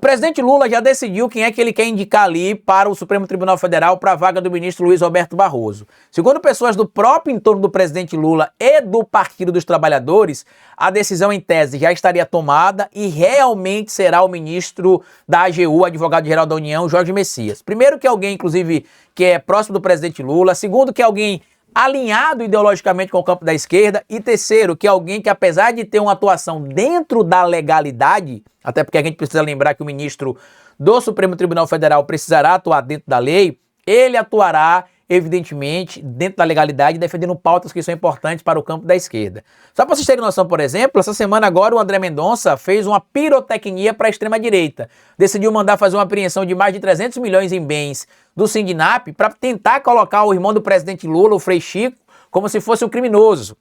presidente Lula já decidiu quem é que ele quer indicar ali para o Supremo Tribunal Federal para a vaga do ministro Luiz Roberto Barroso. Segundo pessoas do próprio entorno do presidente Lula e do Partido dos Trabalhadores, a decisão em tese já estaria tomada e realmente será o ministro da AGU, advogado-geral da União, Jorge Messias. Primeiro, que é alguém, inclusive, que é próximo do presidente Lula. Segundo, que é alguém alinhado ideologicamente com o campo da esquerda. E terceiro, que é alguém que, apesar de ter uma atuação dentro da legalidade, até porque a gente precisa lembrar que o ministro do Supremo Tribunal Federal precisará atuar dentro da lei, ele atuará, evidentemente, dentro da legalidade, defendendo pautas que são importantes para o campo da esquerda. Só para vocês terem noção, por exemplo, essa semana agora o André Mendonça fez uma pirotecnia para a extrema-direita. Decidiu mandar fazer uma apreensão de mais de 300 milhões em bens do Sindinap para tentar colocar o irmão do presidente Lula, o Frei Chico, como se fosse um criminoso.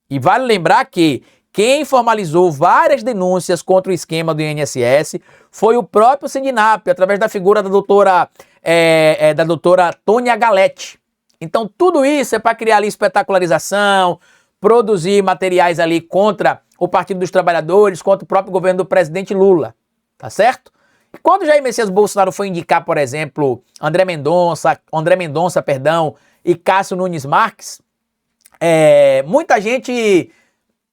E vale lembrar que quem formalizou várias denúncias contra o esquema do INSS foi o próprio Sindinap, através da figura da doutora Tônia Galetti. Então tudo isso é para criar ali espetacularização, produzir materiais ali contra o Partido dos Trabalhadores, contra o próprio governo do presidente Lula, tá certo? E quando Jair Messias Bolsonaro foi indicar, por exemplo, André Mendonça, e Cássio Nunes Marques, muita gente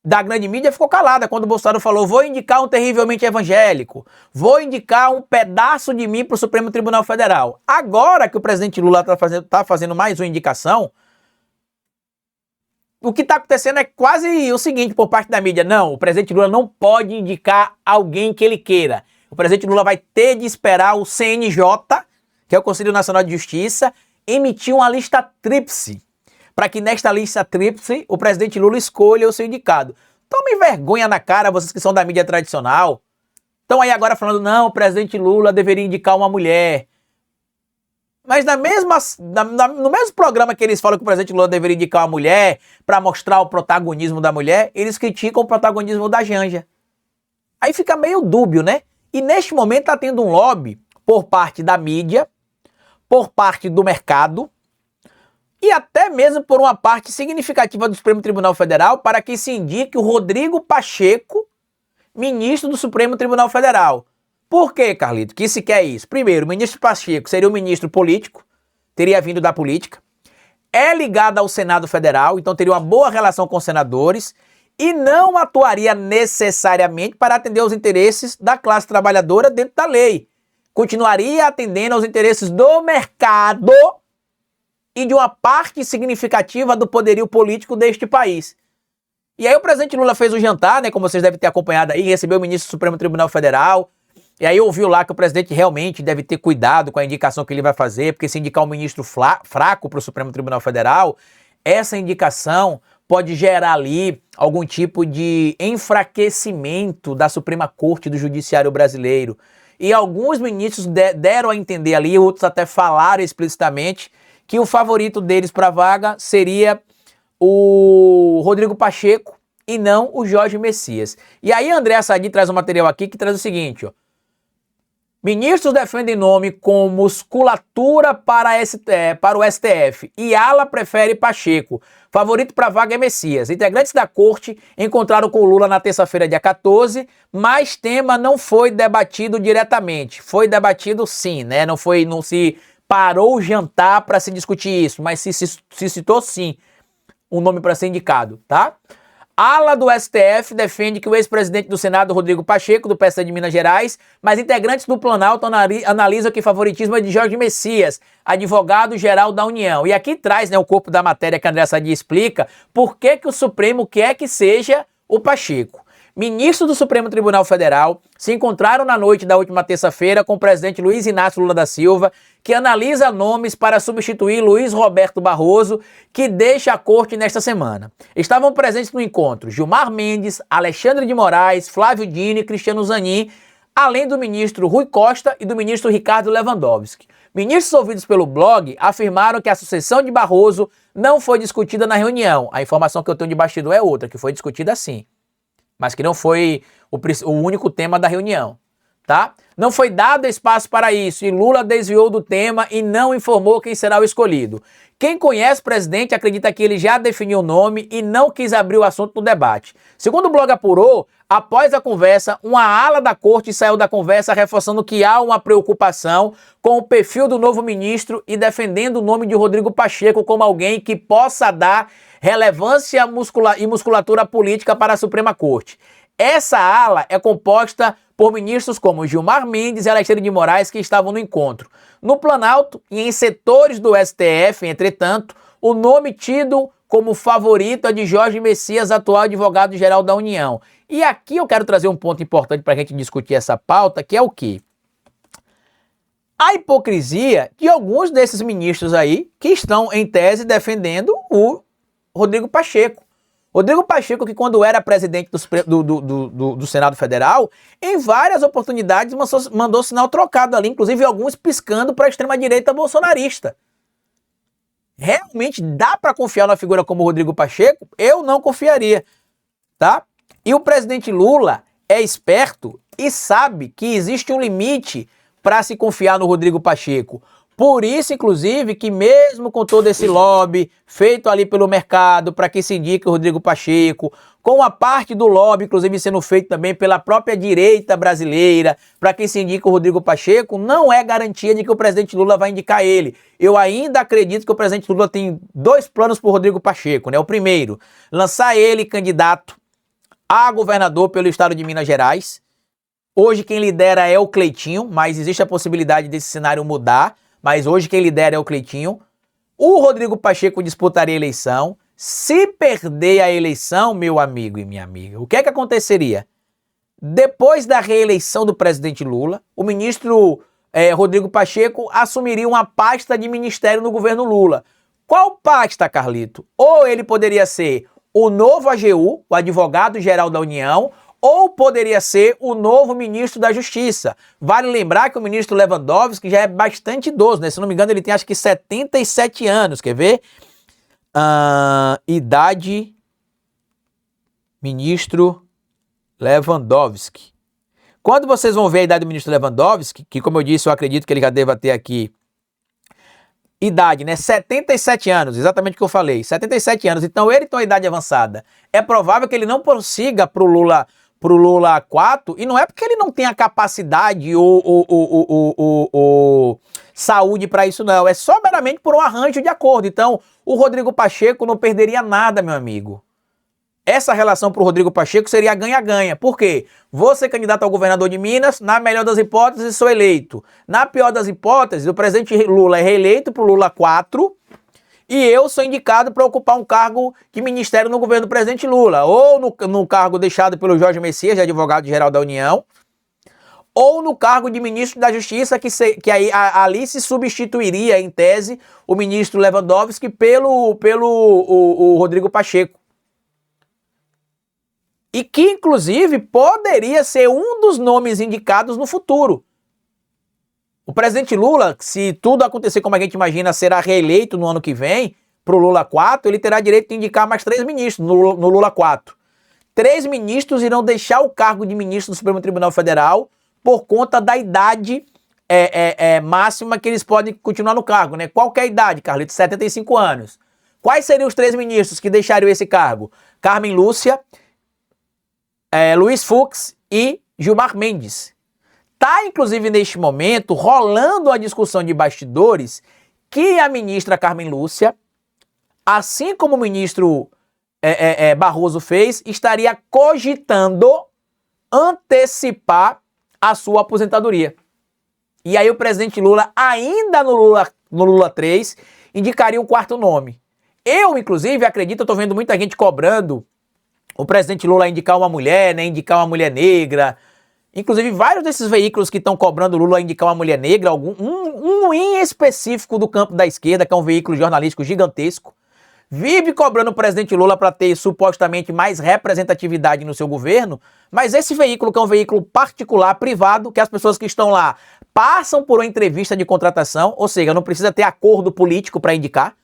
da grande mídia ficou calada quando o Bolsonaro falou: vou indicar um terrivelmente evangélico, vou indicar um pedaço de mim para o Supremo Tribunal Federal. Agora que o presidente Lula tá fazendo mais uma indicação, o que está acontecendo é quase o seguinte por parte da mídia: não, o presidente Lula não pode indicar alguém que ele queira. O presidente Lula vai ter de esperar o CNJ, que é o Conselho Nacional de Justiça, emitir uma lista tríplice, para que nesta lista tríplice o presidente Lula escolha o seu indicado. Tome vergonha na cara, vocês que são da mídia tradicional. Estão aí agora falando: não, o presidente Lula deveria indicar uma mulher. Mas no mesmo programa que eles falam que o presidente Lula deveria indicar uma mulher para mostrar o protagonismo da mulher, eles criticam o protagonismo da Janja. Aí fica meio dúbio, né? E neste momento está tendo um lobby por parte da mídia, por parte do mercado, e até mesmo por uma parte significativa do Supremo Tribunal Federal para que se indique o Rodrigo Pacheco, ministro do Supremo Tribunal Federal. Por quê, Carlito, que se quer isso? Primeiro, o ministro Pacheco seria um ministro político, teria vindo da política, é ligado ao Senado Federal, então teria uma boa relação com os senadores e não atuaria necessariamente para atender aos interesses da classe trabalhadora dentro da lei. Continuaria atendendo aos interesses do mercado e de uma parte significativa do poderio político deste país. E aí o presidente Lula fez um jantar, né, como vocês devem ter acompanhado aí, recebeu o ministro do Supremo Tribunal Federal, e aí ouviu lá que o presidente realmente deve ter cuidado com a indicação que ele vai fazer, porque se indicar um ministro fraco para o Supremo Tribunal Federal, essa indicação pode gerar ali algum tipo de enfraquecimento da Suprema Corte do Judiciário brasileiro. E alguns ministros deram a entender ali, outros até falaram explicitamente, que o favorito deles para a vaga seria o Rodrigo Pacheco e não o Jorge Messias. E aí André Sadi traz um material aqui que traz o seguinte, ó. Ministros defendem nome com musculatura para o STF e ala prefere Pacheco. Favorito para a vaga é Messias. Integrantes da corte encontraram com o Lula na terça-feira, dia 14, mas tema não foi debatido diretamente. Foi debatido sim, né? Não se parou o jantar para se discutir isso, mas se citou sim um nome para ser indicado, tá? Ala do STF defende que o ex-presidente do Senado, Rodrigo Pacheco, do PSD de Minas Gerais, mas integrantes do Planalto analisam que favoritismo é de Jorge Messias, advogado-geral da União. E aqui traz, né, o corpo da matéria que André Sadi explica por que o Supremo quer que seja o Pacheco. Ministros do Supremo Tribunal Federal se encontraram na noite da última terça-feira com o presidente Luiz Inácio Lula da Silva, que analisa nomes para substituir Luiz Roberto Barroso, que deixa a corte nesta semana. Estavam presentes no encontro Gilmar Mendes, Alexandre de Moraes, Flávio Dino e Cristiano Zanin, além do ministro Rui Costa e do ministro Ricardo Lewandowski. Ministros ouvidos pelo blog afirmaram que a sucessão de Barroso não foi discutida na reunião. A informação que eu tenho de bastidor é outra, que foi discutida sim, mas que não foi o único tema da reunião, tá? Não foi dado espaço para isso e Lula desviou do tema e não informou quem será o escolhido. Quem conhece o presidente acredita que ele já definiu o nome e não quis abrir o assunto no debate. Segundo o blog apurou, após a conversa, uma ala da corte saiu da conversa reforçando que há uma preocupação com o perfil do novo ministro e defendendo o nome de Rodrigo Pacheco como alguém que possa dar relevância e musculatura política para a Suprema Corte. Essa ala é composta por ministros como Gilmar Mendes e Alexandre de Moraes, que estavam no encontro. No Planalto e em setores do STF, entretanto, o nome tido como favorito é de Jorge Messias, atual advogado-geral da União. E aqui eu quero trazer um ponto importante para a gente discutir essa pauta, que é o quê? A hipocrisia de alguns desses ministros aí que estão, em tese, defendendo o Rodrigo Pacheco. Rodrigo Pacheco, que quando era presidente do Senado Federal, em várias oportunidades mandou sinal trocado ali, inclusive alguns piscando para a extrema-direita bolsonarista. Realmente dá para confiar na figura como Rodrigo Pacheco? Eu não confiaria, tá? E o presidente Lula é esperto e sabe que existe um limite para se confiar no Rodrigo Pacheco. Por isso, inclusive, que mesmo com todo esse lobby feito ali pelo mercado para que se indique o Rodrigo Pacheco, com a parte do lobby, inclusive, sendo feito também pela própria direita brasileira, para que se indique o Rodrigo Pacheco, não é garantia de que o presidente Lula vai indicar ele. Eu ainda acredito que o presidente Lula tem dois planos para o Rodrigo Pacheco, né? O primeiro, lançar ele candidato a governador pelo estado de Minas Gerais. Hoje quem lidera é o Cleitinho, mas existe a possibilidade desse cenário mudar. Mas hoje quem lidera é o Cleitinho. O Rodrigo Pacheco disputaria a eleição. Se perder a eleição, meu amigo e minha amiga, o que é que aconteceria? Depois da reeleição do presidente Lula, o ministro Rodrigo Pacheco assumiria uma pasta de ministério no governo Lula. Qual pasta, Carlito? Ou ele poderia ser o novo AGU, o advogado-geral da União, ou poderia ser o novo ministro da Justiça. Vale lembrar que o ministro Lewandowski já é bastante idoso, né? Se não me engano, ele tem acho que 77 anos, quer ver? Idade, ministro Lewandowski. Quando vocês vão ver a idade do ministro Lewandowski, que como eu disse, eu acredito que ele já deva ter aqui idade, né? 77 anos, exatamente o que eu falei, 77 anos. Então ele tem uma idade avançada. É provável que ele não prossiga pro Lula 4, e não é porque ele não tem a capacidade ou saúde para isso, não. É só meramente por um arranjo de acordo. Então, o Rodrigo Pacheco não perderia nada, meu amigo. Essa relação para o Rodrigo Pacheco seria ganha-ganha. Por quê? Vou ser candidato ao governador de Minas, na melhor das hipóteses, sou eleito. Na pior das hipóteses, o presidente Lula é reeleito para o Lula 4, e eu sou indicado para ocupar um cargo de ministério no governo do presidente Lula, ou no cargo deixado pelo Jorge Messias, de advogado-geral da União, ou no cargo de ministro da Justiça, que aí, ali se substituiria, em tese, o ministro Lewandowski pelo Rodrigo Pacheco. E que, inclusive, poderia ser um dos nomes indicados no futuro. O presidente Lula, se tudo acontecer como a gente imagina, será reeleito no ano que vem, para o Lula 4, ele terá direito de indicar mais 3 ministros no Lula 4. 3 ministros irão deixar o cargo de ministro do Supremo Tribunal Federal por conta da idade máxima que eles podem continuar no cargo, né? Qual que é a idade, Carlito? 75 anos. Quais seriam os 3 ministros que deixariam esse cargo? Carmen Lúcia, Luiz Fux e Gilmar Mendes. Está, inclusive, neste momento, rolando a discussão de bastidores que a ministra Carmen Lúcia, assim como o ministro Barroso fez, estaria cogitando antecipar a sua aposentadoria. E aí o presidente Lula, ainda no Lula 3, indicaria um 4º nome. Eu, inclusive, acredito, eu estou vendo muita gente cobrando o presidente Lula indicar uma mulher, né, indicar uma mulher negra. Inclusive, vários desses veículos que estão cobrando o Lula indicar uma mulher negra, um em específico do campo da esquerda, que é um veículo jornalístico gigantesco, vive cobrando o presidente Lula para ter supostamente mais representatividade no seu governo, mas esse veículo, que é um veículo particular, privado, que as pessoas que estão lá passam por uma entrevista de contratação, ou seja, não precisa ter acordo político para indicar.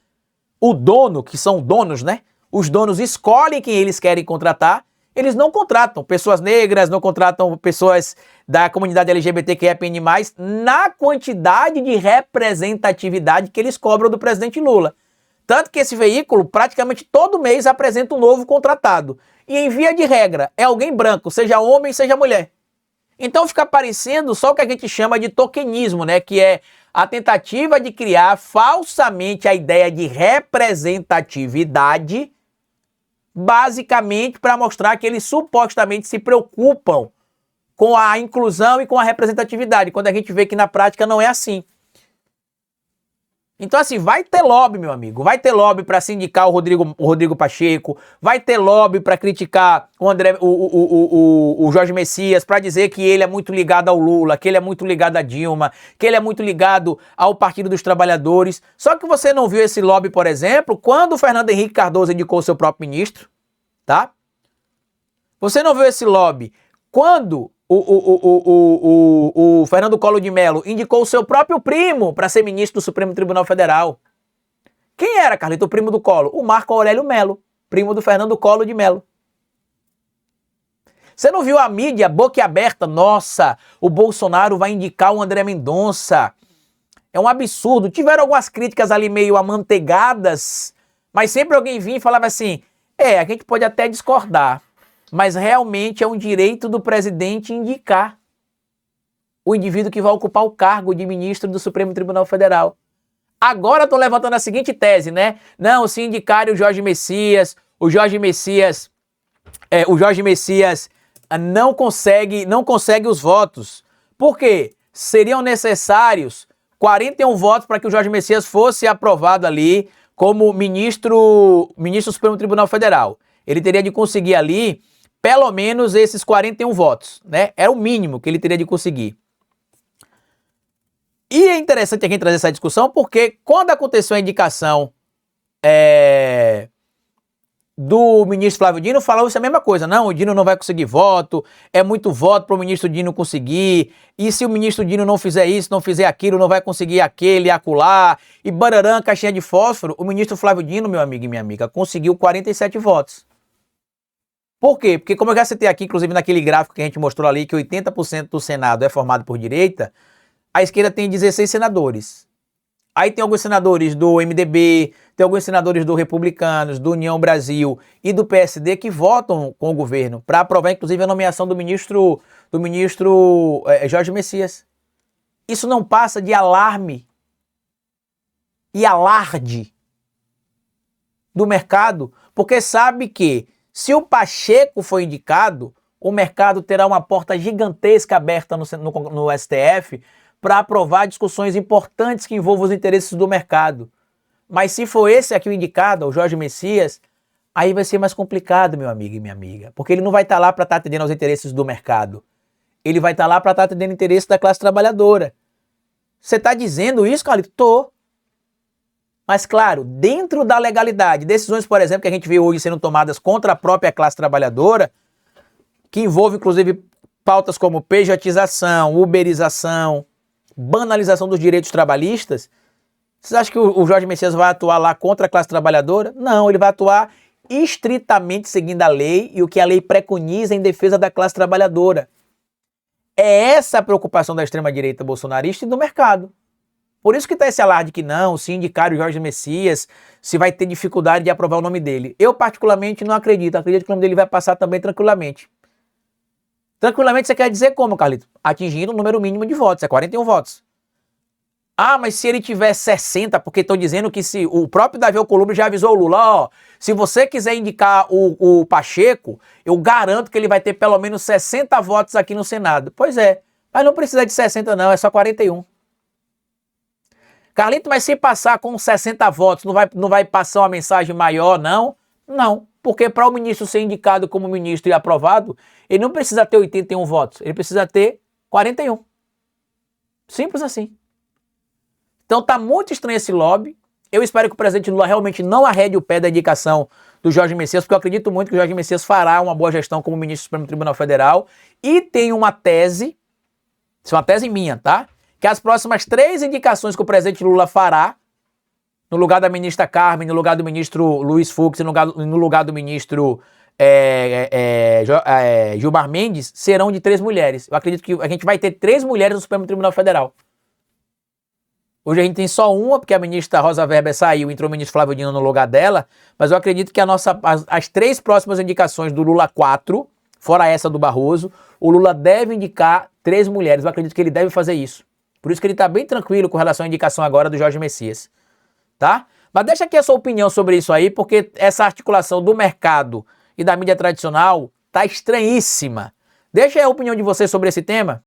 O dono, que são donos, né? Os donos escolhem quem eles querem contratar. Eles não contratam pessoas negras, não contratam pessoas da comunidade LGBTQIAPN+, na quantidade de representatividade que eles cobram do presidente Lula. Tanto que esse veículo, praticamente todo mês, apresenta um novo contratado. E em via de regra, é alguém branco, seja homem, seja mulher. Então fica parecendo só o que a gente chama de tokenismo, né? Que é a tentativa de criar falsamente a ideia de representatividade, basicamente para mostrar que eles supostamente se preocupam com a inclusão e com a representatividade, quando a gente vê que na prática não é assim. Então, assim, vai ter lobby, meu amigo. Vai ter lobby para sindicar o Rodrigo Pacheco, vai ter lobby para criticar o Jorge Messias, para dizer que ele é muito ligado ao Lula, que ele é muito ligado a Dilma, que ele é muito ligado ao Partido dos Trabalhadores. Só que você não viu esse lobby, por exemplo, quando o Fernando Henrique Cardoso indicou o seu próprio ministro, tá? Você não viu esse lobby quando o Fernando Collor de Mello indicou o seu próprio primo para ser ministro do Supremo Tribunal Federal. Quem era, Carlito, o primo do Collor? O Marco Aurélio Mello, primo do Fernando Collor de Mello. Você não viu a mídia boquiaberta? Nossa, o Bolsonaro vai indicar o André Mendonça. É um absurdo. Tiveram algumas críticas ali meio amanteigadas, mas sempre alguém vinha e falava assim, a gente pode até discordar, mas realmente é um direito do presidente indicar o indivíduo que vai ocupar o cargo de ministro do Supremo Tribunal Federal. Agora estão levantando a seguinte tese, né? Não, se indicarem o Jorge Messias não consegue os votos. Por quê? Seriam necessários 41 votos para que o Jorge Messias fosse aprovado ali como ministro do Supremo Tribunal Federal. Ele teria de conseguir ali pelo menos esses 41 votos, né? Era o mínimo que ele teria de conseguir. E é interessante a gente trazer essa discussão porque quando aconteceu a indicação do ministro Flávio Dino, falou-se a mesma coisa. Não, o Dino não vai conseguir voto, é muito voto para o ministro Dino conseguir, e se o ministro Dino não fizer isso, não fizer aquilo, não vai conseguir aquele, acolá, e bararã, caixinha de fósforo, o ministro Flávio Dino, meu amigo e minha amiga, conseguiu 47 votos. Por quê? Porque como eu já citei aqui, inclusive naquele gráfico que a gente mostrou ali, que 80% do Senado é formado por direita, a esquerda tem 16 senadores. Aí tem alguns senadores do MDB, tem alguns senadores do Republicanos, do União Brasil e do PSD que votam com o governo para aprovar, inclusive, a nomeação do ministro Jorge Messias. Isso não passa de alarme e alarde do mercado, porque sabe que se o Pacheco for indicado, o mercado terá uma porta gigantesca aberta no STF para aprovar discussões importantes que envolvam os interesses do mercado. Mas se for esse aqui o indicado, o Jorge Messias, aí vai ser mais complicado, meu amigo e minha amiga. Porque ele não vai estar lá para estar atendendo aos interesses do mercado. Ele vai estar lá para estar atendendo o interesse da classe trabalhadora. Você está dizendo isso, Carlito? Tô. Mas, claro, dentro da legalidade, decisões, por exemplo, que a gente vê hoje sendo tomadas contra a própria classe trabalhadora, que envolve, inclusive, pautas como pejotização, uberização, banalização dos direitos trabalhistas. Vocês acham que o Jorge Messias vai atuar lá contra a classe trabalhadora? Não, ele vai atuar estritamente seguindo a lei e o que a lei preconiza em defesa da classe trabalhadora. É essa a preocupação da extrema-direita bolsonarista e do mercado. Por isso que está esse alarde que não, se indicar o Jorge Messias, se vai ter dificuldade de aprovar o nome dele. Eu, particularmente, não acredito. Acredito que o nome dele vai passar também tranquilamente. Tranquilamente você quer dizer como, Carlito? Atingindo o número mínimo de votos, é 41 votos. Ah, mas se ele tiver 60, porque estão dizendo que se o próprio Davi Alcolumbre já avisou o Lula, ó, se você quiser indicar o Pacheco, eu garanto que ele vai ter pelo menos 60 votos aqui no Senado. Pois é, mas não precisa de 60 não, é só 41. Carlito, mas se passar com 60 votos, não vai passar uma mensagem maior, não? Não, porque para o ministro ser indicado como ministro e aprovado, ele não precisa ter 81 votos, ele precisa ter 41. Simples assim. Então tá muito estranho esse lobby. Eu espero que o presidente Lula realmente não arrede o pé da indicação do Jorge Messias, porque eu acredito muito que o Jorge Messias fará uma boa gestão como ministro do Supremo Tribunal Federal. E tem uma tese, isso é uma tese minha, tá? Que as próximas 3 indicações que o presidente Lula fará, no lugar da ministra Carmen, no lugar do ministro Luiz Fux e no lugar do ministro Gilmar Mendes, serão de 3 mulheres. Eu acredito que a gente vai ter 3 mulheres no Supremo Tribunal Federal. Hoje a gente tem só uma, porque a ministra Rosa Weber saiu, entrou o ministro Flávio Dino no lugar dela, mas eu acredito que as 3 próximas indicações do Lula 4, fora essa do Barroso, o Lula deve indicar 3 mulheres. Eu acredito que ele deve fazer isso. Por isso que ele está bem tranquilo com relação à indicação agora do Jorge Messias. Tá? Mas deixa aqui a sua opinião sobre isso aí, porque essa articulação do mercado e da mídia tradicional tá estranhíssima. Deixa aí a opinião de você sobre esse tema.